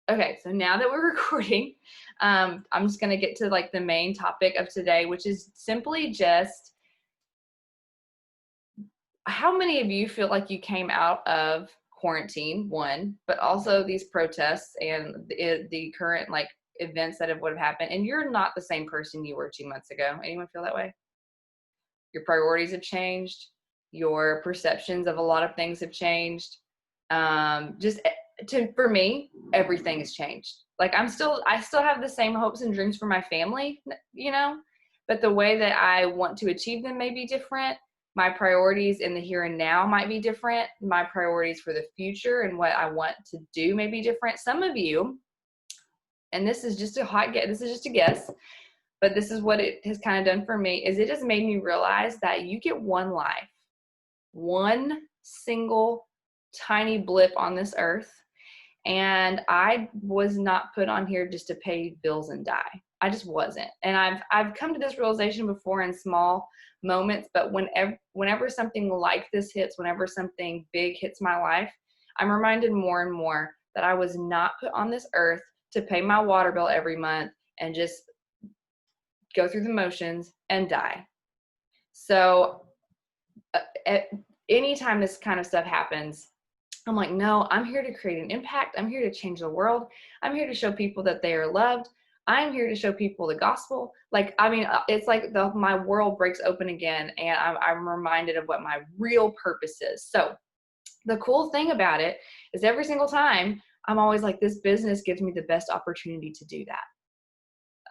Okay, so now that we're recording, I'm just gonna get to like the main topic of today, which is simply just how many of you feel like you came out of quarantine, one, but also these protests and the current like events that would have happened, and you're not the same person you were 2 months ago. Anyone feel that way? Your priorities have changed. Your perceptions of a lot of things have changed. Just for me, everything has changed. Like I still have the same hopes and dreams for my family, but the way that I want to achieve them may be different. My priorities in the here and now might be different. My priorities for the future and what I want to do may be different. Some of you, and this is just a guess, but this is what it has kind of done for me, is it has made me realize that you get one life, one single tiny blip on this earth. And I was not put on here just to pay bills and die. I just wasn't. And I've come to this realization before in small moments, but whenever something like this hits, whenever something big hits my life, I'm reminded more and more that I was not put on this earth to pay my water bill every month and just go through the motions and die. So anytime this kind of stuff happens, I'm like, no, I'm here to create an impact. I'm here to change the world. I'm here to show people that they are loved. I'm here to show people the gospel. Like, I mean, it's like my world breaks open again, and I'm reminded of what my real purpose is. So the cool thing about it is every single time, I'm always like, this business gives me the best opportunity to do that.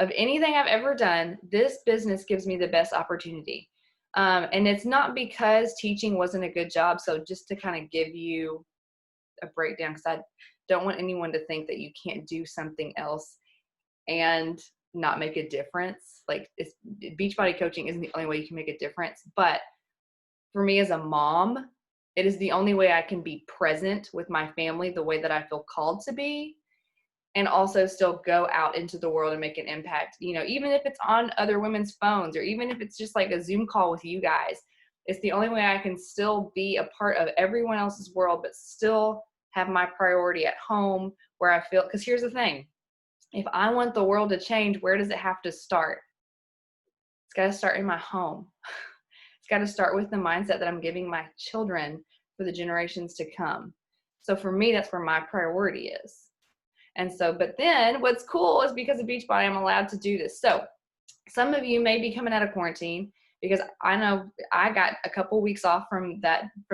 Of anything I've ever done, this business gives me the best opportunity. And it's not because teaching wasn't a good job. So just to kind of give you a breakdown, because I don't want anyone to think that you can't do something else and not make a difference. Like, Beachbody coaching isn't the only way you can make a difference, but for me as a mom, it is the only way I can be present with my family the way that I feel called to be, and also still go out into the world and make an impact, even if it's on other women's phones, or even if it's just like a Zoom call with you guys. It's the only way I can still be a part of everyone else's world, but still have my priority at home, where I feel, because here's the thing, if I want the world to change, where does it have to start? It's got to start in my home. It's got to start with the mindset that I'm giving my children for the generations to come. So for me, that's where my priority is. And so, but then what's cool is because of Beachbody, I'm allowed to do this. So some of you may be coming out of quarantine, because I know I got a couple weeks off from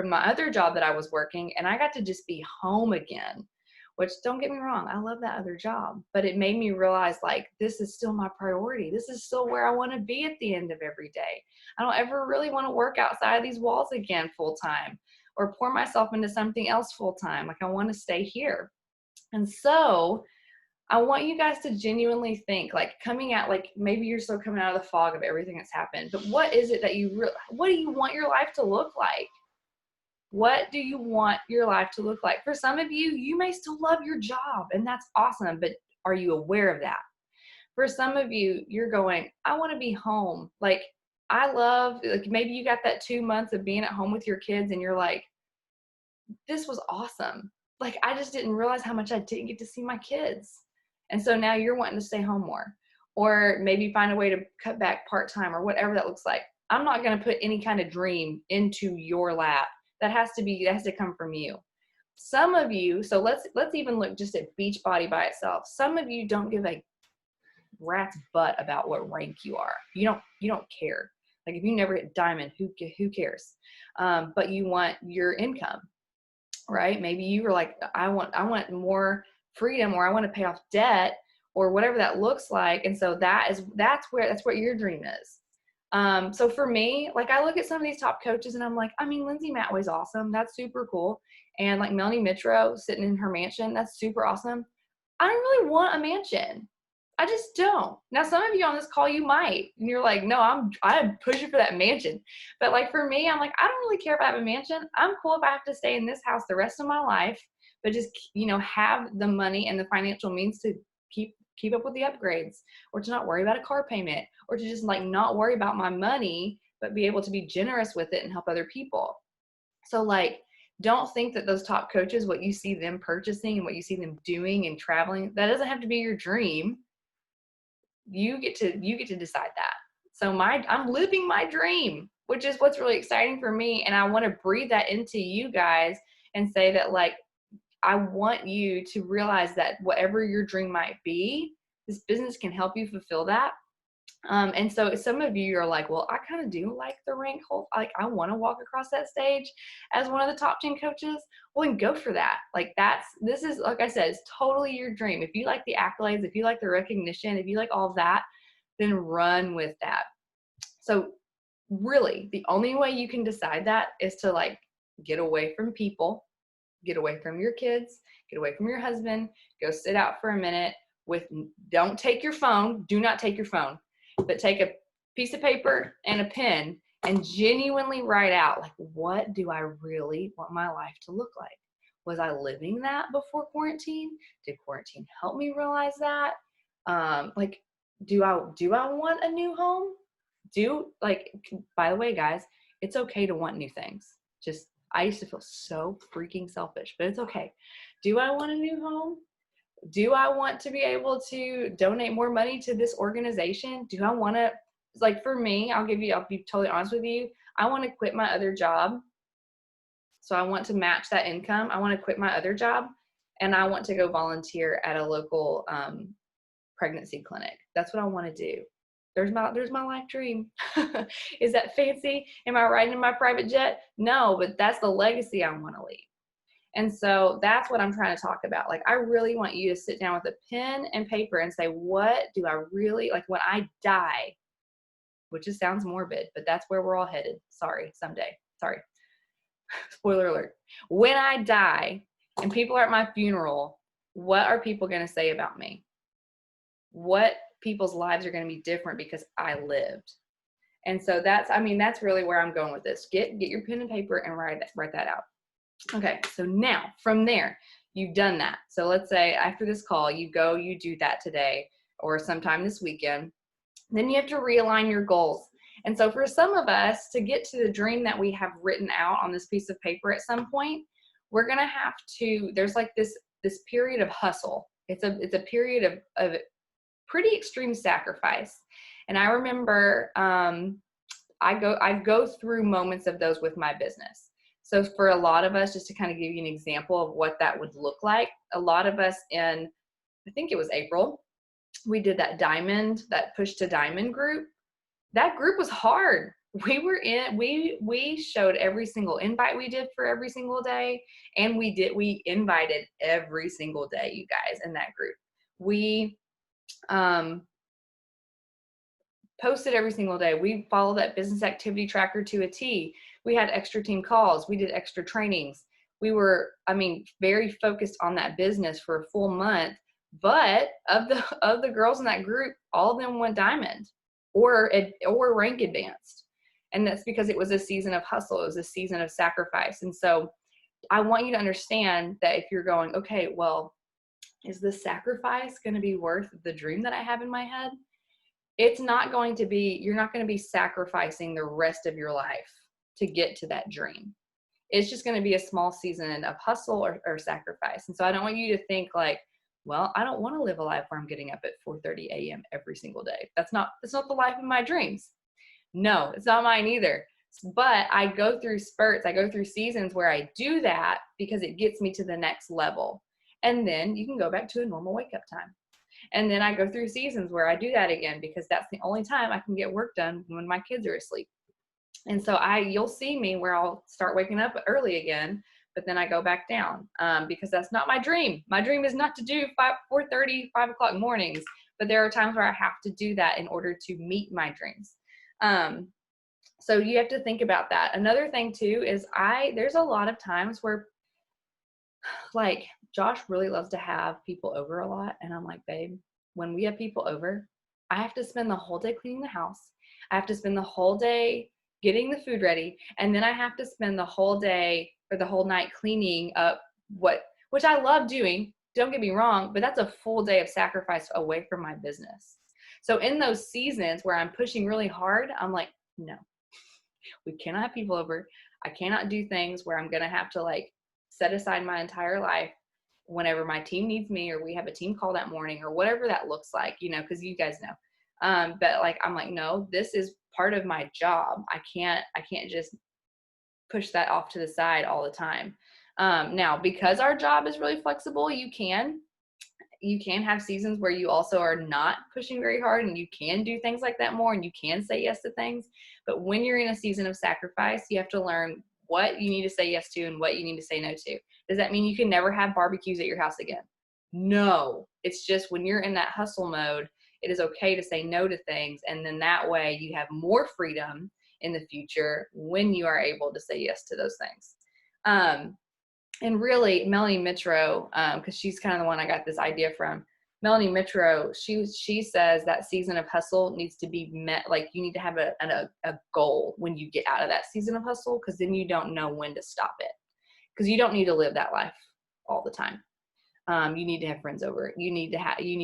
my other job that I was working, and I got to just be home again, which, don't get me wrong, I love that other job, but it made me realize, like, this is still my priority. This is still where I want to be at the end of every day. I don't ever really want to work outside of these walls again full time, or pour myself into something else full time. Like, I want to stay here. And so I want you guys to genuinely think, like, coming out, like, maybe you're still coming out of the fog of everything that's happened, but what is it that what do you want your life to look like? What do you want your life to look like? For some of you, you may still love your job, and that's awesome, but are you aware of that? For some of you, you're going, I want to be home. Like, maybe you got that 2 months of being at home with your kids, and you're like, this was awesome. Like, I just didn't realize how much I didn't get to see my kids. And so now you're wanting to stay home more, or maybe find a way to cut back part-time, or whatever that looks like. I'm not going to put any kind of dream into your lap. That has to come from you. Some of you, so let's even look just at Beachbody by itself. Some of you don't give a rat's butt about what rank you are. You don't care. Like, if you never hit diamond, who cares? But you want your income, right? Maybe you were like, I want more freedom, or I want to pay off debt, or whatever that looks like. And so that's what your dream is. So for me, like, I look at some of these top coaches and I'm like, I mean, Lindsay Matway's awesome. That's super cool. And like Melanie Mitro sitting in her mansion, that's super awesome. I don't really want a mansion. I just don't. Now, some of you on this call, you might, and you're like, no, I'm pushing for that mansion. But like, for me, I'm like, I don't really care if I have a mansion. I'm cool if I have to stay in this house the rest of my life, but just, have the money and the financial means to keep up with the upgrades, or to not worry about a car payment, or to just like not worry about my money, but be able to be generous with it and help other people. So like, don't think that those top coaches, what you see them purchasing and what you see them doing and traveling, that doesn't have to be your dream. You get to decide that. So I'm living my dream, which is what's really exciting for me. And I want to breathe that into you guys and say that, like, I want you to realize that whatever your dream might be, this business can help you fulfill that. And so some of you are like, well, I kind of do like the rank hold. Like, I want to walk across that stage as one of the top 10 coaches. Well, then go for that. Like, this is, like I said, it's totally your dream. If you like the accolades, if you like the recognition, if you like all of that, then run with that. So really, the only way you can decide that is to, like, get away from people, get away from your kids, get away from your husband, go sit out for a minute don't take your phone. Do not take your phone. But take a piece of paper and a pen and genuinely write out, like, what do I really want my life to look like? Was I living that before quarantine? Did quarantine help me realize that? Like, do I want a new home? By the way, guys, it's okay to want new things. I used to feel so freaking selfish, but it's okay. Do I want a new home? Do I want to be able to donate more money to this organization? Do I want to, like, for me, I'll be totally honest with you. I want to quit my other job. So I want to match that income. I want to quit my other job, and I want to go volunteer at a local pregnancy clinic. That's what I want to do. There's my life dream. Is that fancy? Am I riding in my private jet? No, but that's the legacy I want to leave. And so that's what I'm trying to talk about. Like, I really want you to sit down with a pen and paper and say, what do I really, like, when I die, which just sounds morbid, but that's where we're all headed. Sorry, someday. Sorry. Spoiler alert. When I die and people are at my funeral, what are people going to say about me? What people's lives are going to be different because I lived? And so that's really where I'm going with this. Get your pen and paper and write that out. Okay, so now from there, you've done that. So let's say after this call, you do that today or sometime this weekend. Then you have to realign your goals. And so for some of us to get to the dream that we have written out on this piece of paper at some point, we're going to have to, there's like this period of hustle. It's a period of pretty extreme sacrifice. And I remember I go through moments of those with my business. So for a lot of us, just to kind of give you an example of what that would look like, a lot of us I think it was April, we did that Push to Diamond group. That group was hard. We showed every single invite we did for every single day. And we invited every single day, you guys, in that group. We posted every single day. We followed that business activity tracker to a T. We had extra team calls. We did extra trainings. We were, very focused on that business for a full month. But of the girls in that group, all of them went diamond or rank advanced. And that's because it was a season of hustle. It was a season of sacrifice. And so I want you to understand that if you're going, okay, well, is this sacrifice going to be worth the dream that I have in my head? It's not going to be, you're not going to be sacrificing the rest of your life to get to that dream. It's just going to be a small season of hustle or sacrifice. And so I don't want you to think like, well, I don't want to live a life where I'm getting up at 4:30 a.m. every single day. That's not the life of my dreams. No, it's not mine either. But I go through spurts. I go through seasons where I do that because it gets me to the next level. And then you can go back to a normal wake up time. And then I go through seasons where I do that again because that's the only time I can get work done when my kids are asleep. And so you'll see me where I'll start waking up early again, but then I go back down because that's not my dream. My dream is not to do 4:30, 5 o'clock mornings, but there are times where I have to do that in order to meet my dreams. So you have to think about that. Another thing too is there's a lot of times where, like, Josh really loves to have people over a lot. And I'm like, babe, when we have people over, I have to spend the whole day cleaning the house. I have to spend the whole day getting the food ready. And then I have to spend the whole day or the whole night cleaning up which I love doing. Don't get me wrong, but that's a full day of sacrifice away from my business. So in those seasons where I'm pushing really hard, I'm like, no, we cannot have people over. I cannot do things where I'm going to have to like set aside my entire life whenever my team needs me, or we have a team call that morning, or whatever that looks like, you know, because you guys know. But like, I'm like, no, this is part of my job. I can't just push that off to the side all the time. Now, because our job is really flexible, you can have seasons where you also are not pushing very hard, and you can do things like that more, and you can say yes to things. But when you're in a season of sacrifice, you have to learn what you need to say yes to and what you need to say no to. Does that mean you can never have barbecues at your house again? No. It's just when you're in that hustle mode, it is okay to say no to things. And then that way you have more freedom in the future when you are able to say yes to those things. And really, Melanie Mitro, because she's kind of the one I got this idea from. Melanie Mitro, she says that season of hustle needs to be met. Like, you need to have a goal when you get out of that season of hustle, because then you don't know when to stop it. Because you don't need to live that life all the time. You need to have friends over. You need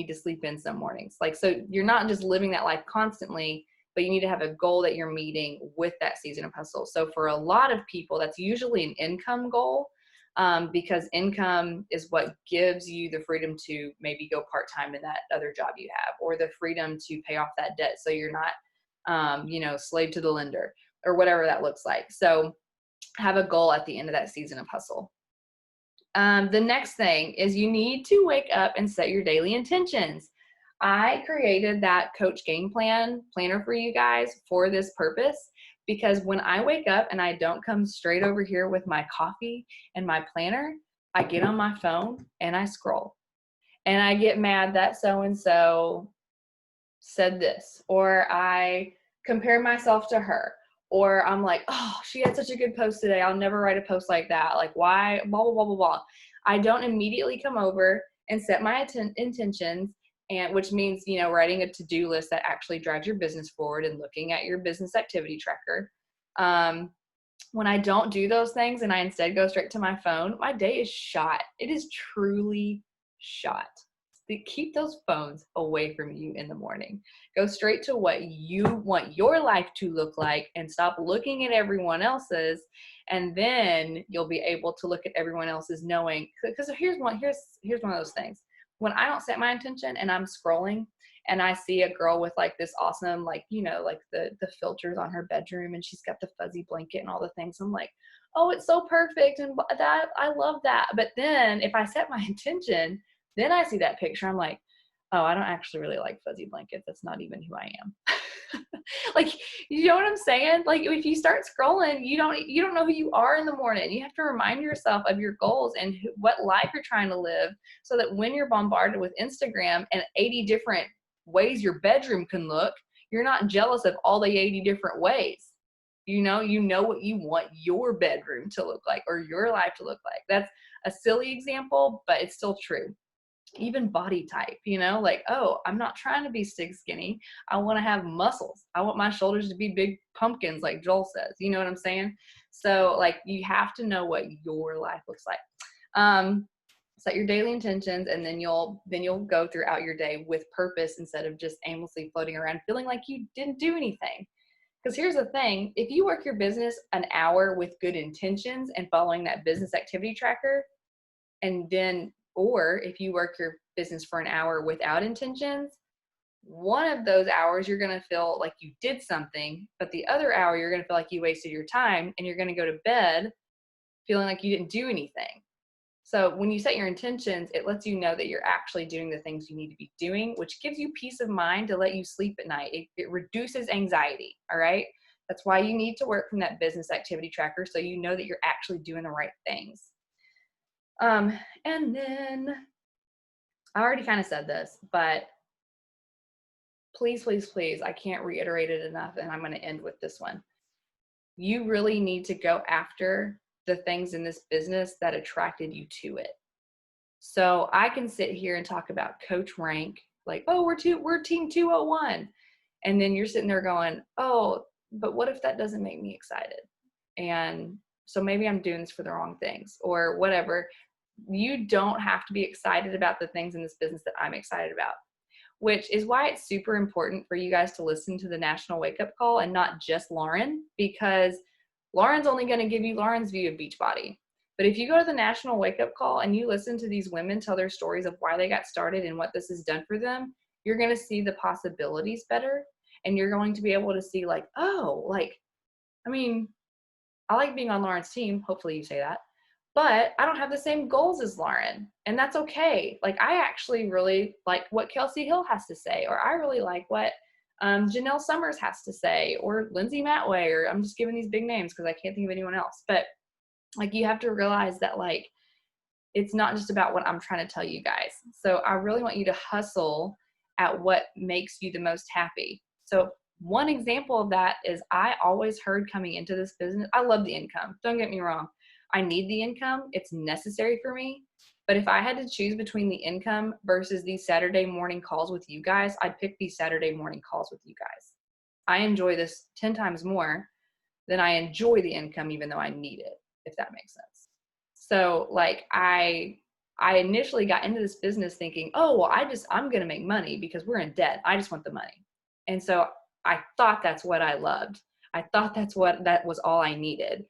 to sleep in some mornings. Like, so you're not just living that life constantly, but you need to have a goal that you're meeting with that season of hustle. So for a lot of people, that's usually an income goal. Because income is what gives you the freedom to maybe go part-time in that other job you have, or the freedom to pay off that debt so you're not, slave to the lender, or whatever that looks like. So have a goal at the end of that season of hustle. The next thing is you need to wake up and set your daily intentions. I created that Coach Game planner for you guys for this purpose, because when I wake up and I don't come straight over here with my coffee and my planner, I get on my phone and I scroll. And I get mad that so-and-so said this, or I compare myself to her, or I'm like, oh, she had such a good post today. I'll never write a post like that. Like, why, blah, blah, blah, blah, blah. I don't immediately come over and set my intentions, and which means, writing a to-do list that actually drives your business forward and looking at your business activity tracker. When I don't do those things and I instead go straight to my phone, my day is shot. It is truly shot. Keep those phones away from you in the morning. Go straight to what you want your life to look like, and stop looking at everyone else's. And then you'll be able to look at everyone else's, knowing, because here's one of those things. When I don't set my intention and I'm scrolling and I see a girl with like this awesome, like the filters on her bedroom, and she's got the fuzzy blanket and all the things, I'm like, oh, it's so perfect. And that, I love that. But then if I set my intention, then I see that picture, I'm like, oh, I don't actually really like fuzzy blankets. That's not even who I am. Like, you know what I'm saying? Like, if you start scrolling, you don't know who you are in the morning. You have to remind yourself of your goals and what life you're trying to live, so that when you're bombarded with Instagram and 80 different ways your bedroom can look, you're not jealous of all the 80 different ways. You know what you want your bedroom to look like, or your life to look like. That's a silly example, but it's still true. Even body type, like, oh, I'm not trying to be skinny. I want to have muscles. I want my shoulders to be big pumpkins, like Joel says. You know what I'm saying? So, like, you have to know what your life looks like. Set your daily intentions, and then you'll go throughout your day with purpose, instead of just aimlessly floating around feeling like you didn't do anything. Because here's the thing: if you work your business an hour with good intentions and following that business activity tracker, or if you work your business for an hour without intentions, one of those hours you're going to feel like you did something, but the other hour you're going to feel like you wasted your time, and you're going to go to bed feeling like you didn't do anything. So when you set your intentions, it lets you know that you're actually doing the things you need to be doing, which gives you peace of mind to let you sleep at night. It reduces anxiety, all right? That's why you need to work from that business activity tracker, so you know that you're actually doing the right things. And then I already kind of said this, but please, please, please, I can't reiterate it enough, and I'm going to end with this one. You really need to go after the things in this business that attracted you to it. So I can sit here and talk about Coach Rank, like, oh, we're team 201. And then you're sitting there going, oh, but what if that doesn't make me excited? And so maybe I'm doing this for the wrong things, or whatever. You don't have to be excited about the things in this business that I'm excited about, which is why it's super important for you guys to listen to the National Wake Up Call and not just Lauren, because Lauren's only going to give you Lauren's view of Beachbody. But if you go to the National Wake Up Call and you listen to these women tell their stories of why they got started and what this has done for them, you're going to see the possibilities better. And you're going to be able to see like, oh, like, I mean, I like being on Lauren's team. Hopefully you say that. But I don't have the same goals as Lauren. And that's okay. Like, I actually really like what Kelsey Hill has to say, or I really like what Janelle Summers has to say, or Lindsay Matway, or I'm just giving these big names because I can't think of anyone else. But like, you have to realize that like, it's not just about what I'm trying to tell you guys. So I really want you to hustle at what makes you the most happy. So one example of that is I always heard coming into this business, I love the income. Don't get me wrong. I need the income. It's necessary for me. But if I had to choose between the income versus these Saturday morning calls with you guys, I'd pick these Saturday morning calls with you guys. I enjoy this 10 times more than I enjoy the income, even though I need it, if that makes sense. So like I initially got into this business thinking, oh, well, I'm going to make money because we're in debt. I just want the money. And so I thought that's what I loved. I thought that was all I needed.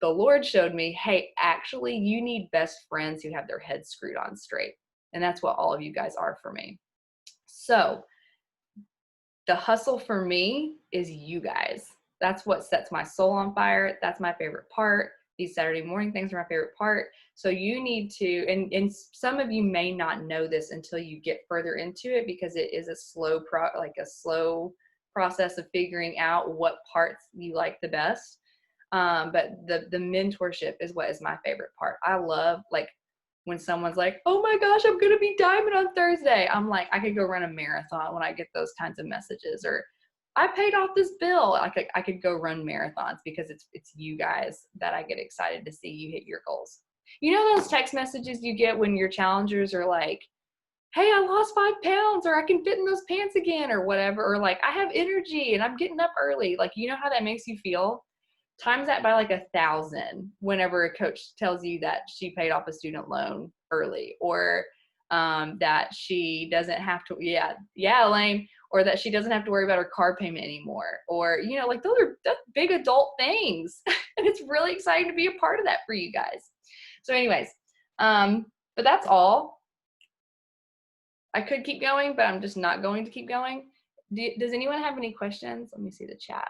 The Lord showed me, hey, actually you need best friends who have their heads screwed on straight. And that's what all of you guys are for me. So the hustle for me is you guys. That's what sets my soul on fire. That's my favorite part. These Saturday morning things are my favorite part. So you need to, and some of you may not know this until you get further into it, because it is a slow process of figuring out what parts you like the best. But the mentorship is what is my favorite part. I love like when someone's like, oh my gosh, I'm going to be diamond on Thursday. I'm like, I could go run a marathon when I get those kinds of messages. Or I paid off this bill. I could go run marathons because it's you guys that I get excited to see you hit your goals. You know those text messages you get when your challengers are like, hey, I lost 5 pounds, or I can fit in those pants again, or whatever, or like, I have energy and I'm getting up early. Like, you know how that makes you feel? Times that by like 1,000 whenever a coach tells you that she paid off a student loan early, or that she doesn't have to, Elaine, or that she doesn't have to worry about her car payment anymore, or, you know, like that's big adult things. And it's really exciting to be a part of that for you guys. So anyways, but that's all. I could keep going, but I'm just not going to keep going. Does anyone have any questions? Let me see the chat.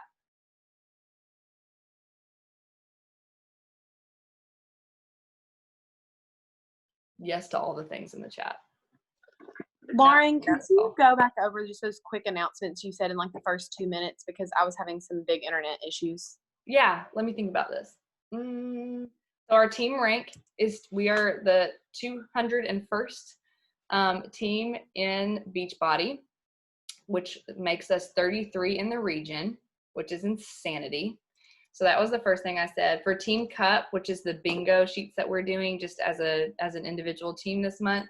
Yes to all the things in the chat. Lauren, could you go back over just those quick announcements you said in like the first 2 minutes, because I was having some big internet issues. Yeah, let me think about this. So our team rank is, we are the 201st team in Beachbody, which makes us 33 in the region, which is insanity. So that was the first thing I said. For Team Cup, which is the bingo sheets that we're doing just as an individual team this month,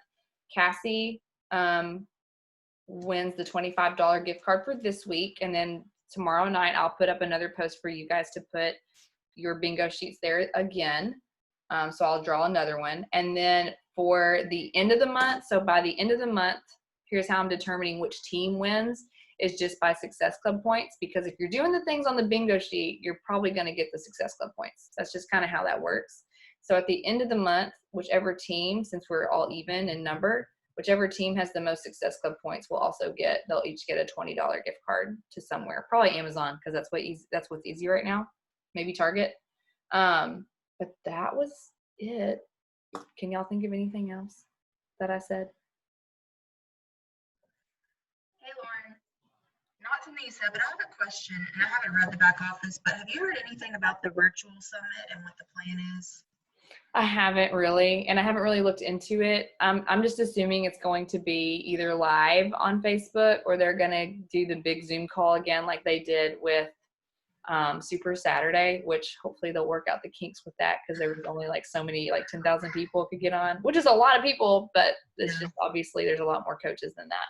Cassie wins the $25 gift card for this week. And then tomorrow night, I'll put up another post for you guys to put your bingo sheets there again. So I'll draw another one. And then for the end of the month, so by the end of the month, here's how I'm determining which team wins, is just by Success Club points. Because if you're doing the things on the bingo sheet, you're probably going to get the Success Club points. That's just kind of how that works. So at the end of the month, whichever team, since we're all even in number, whichever team has the most Success Club points will also get, they'll each get a $20 gift card to somewhere, probably Amazon, because that's what's easy right now. Maybe Target. But that was it. Can y'all think of anything else that I said? Hey, Lauren. Not something you said, but I have a question, and I haven't read the back office, but have you heard anything about the virtual summit and what the plan is? I haven't really, and I haven't really looked into it. I'm just assuming it's going to be either live on Facebook, or they're going to do the big Zoom call again like they did with Super Saturday, which hopefully they'll work out the kinks with that, because there was only like so many, like 10,000 people could get on, which is a lot of people, but it's just obviously there's a lot more coaches than that.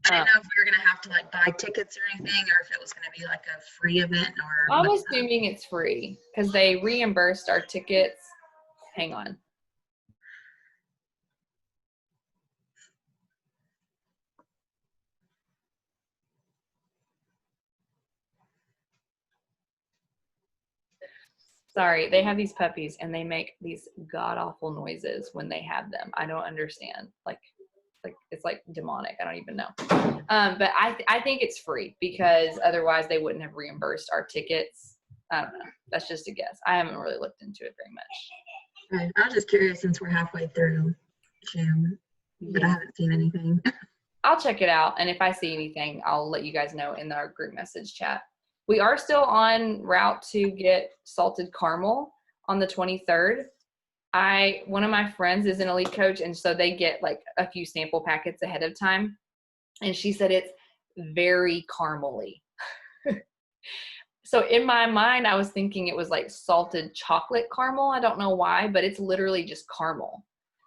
I didn't know if we were going to have to like buy tickets or anything, or if it was going to be like a free event, or. I'm assuming it's free because they reimbursed our tickets. Hang on. Sorry, they have these puppies and they make these god awful noises when they have them. I don't understand. Like it's like demonic. I don't even know. But I think it's free because otherwise they wouldn't have reimbursed our tickets. I don't know. That's just a guess. I haven't really looked into it very much. Right. I was just curious since we're halfway through June, but I haven't seen anything. I'll check it out, and if I see anything, I'll let you guys know in our group message chat. We are still on route to get salted caramel on the 23rd. One of my friends is an elite coach, and so they get like a few sample packets ahead of time, and she said it's very caramely. So in my mind, I was thinking it was like salted chocolate caramel. I don't know why, but it's literally just caramel.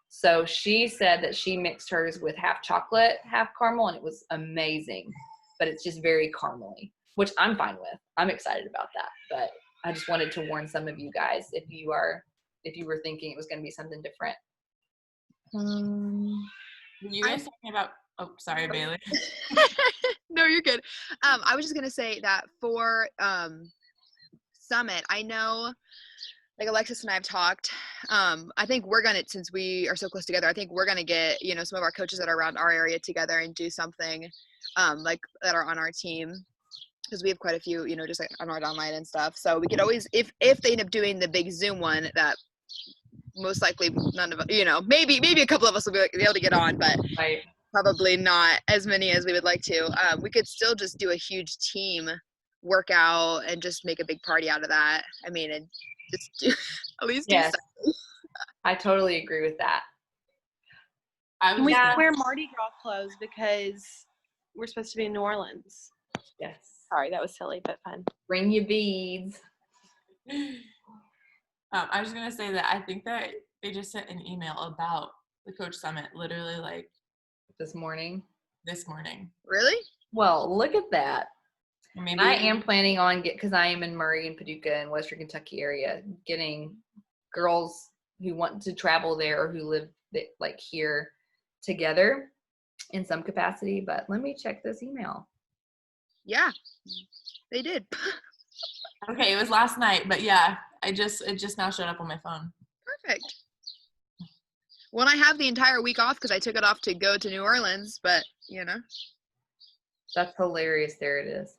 So she said that she mixed hers with half chocolate, half caramel, and it was amazing. But it's just very caramely, which I'm fine with. I'm excited about that. But I just wanted to warn some of you guys if you were thinking it was going to be something different. Were you guys talking about? Oh, sorry, Bailey. No, you're good. I was just gonna say that for Summit, I know, like Alexis and I have talked. I think we're gonna, since we are so close together, I think we're gonna get, you know, some of our coaches that are around our area together and do something like that are on our team, because we have quite a few, you know, just like on our online and stuff. So we could always, if they end up doing the big Zoom one, that most likely none of us, you know, maybe a couple of us will be able to get on, but Right. probably not as many as we would like to. We could still just do a huge team workout and just make a big party out of that. I mean, and just do at least do Yes. something. I totally agree with that. And we Yeah. can wear Mardi Gras clothes because we're supposed to be in New Orleans. Yes. Sorry, that was silly, but fun. Bring your beads. I was gonna say that I think that they just sent an email about the Coach Summit literally like This morning. this morning. Really? Well, look at that. Or maybe I am planning on because I am in Murray and Paducah and Western Kentucky area, getting girls who want to travel there or who live like here together in some capacity. But let me check this email. Yeah, they did. Okay, it was last night, but yeah, it just now showed up on my phone. Perfect. Well, I have the entire week off because I took it off to go to New Orleans, but you know. That's hilarious. There it is.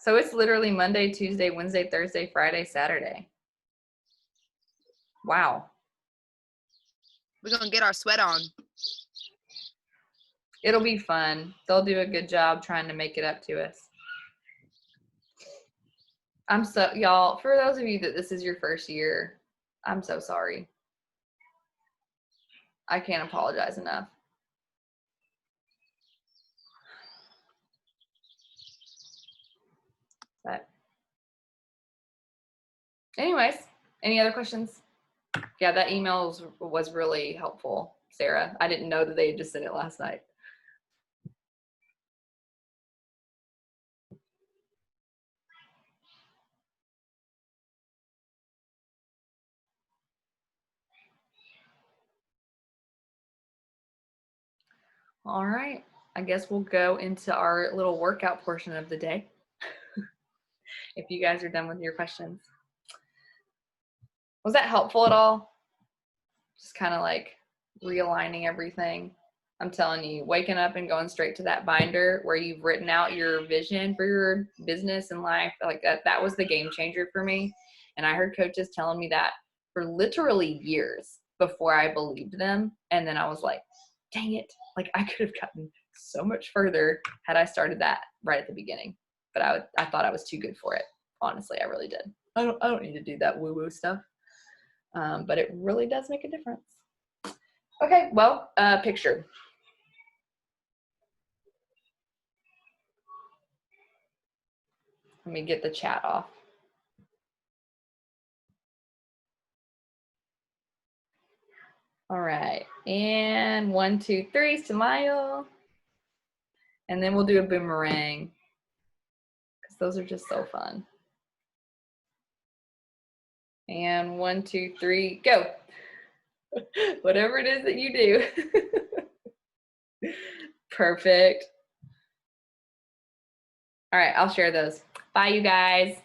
So it's literally Monday, Tuesday, Wednesday, Thursday, Friday, Saturday. Wow. We're gonna get our sweat on. It'll be fun. They'll do a good job trying to make it up to us. Y'all, for those of you that this is your first year, I'm so sorry. I can't apologize enough. But anyways, any other questions? Yeah, that email was really helpful, Sarah. I didn't know that they had just sent it last night. All right, I guess we'll go into our little workout portion of the day. If you guys are done with your questions. Was that helpful at all? Just kind of like realigning everything. I'm telling you, waking up and going straight to that binder where you've written out your vision for your business and life, like that was the game changer for me. And I heard coaches telling me that for literally years before I believed them. And then I was like, dang it, like I could have gotten so much further had I started that right at the beginning. But I thought I was too good for it. Honestly, I really did. I don't need to do that woo-woo stuff. But it really does make a difference. Okay, well, picture. Let me get the chat off. All right, and 1, 2, 3, smile. And then we'll do a boomerang, because those are just so fun. And 1, 2, 3, go. Whatever it is that you do. Perfect. All right, I'll share those. Bye, you guys.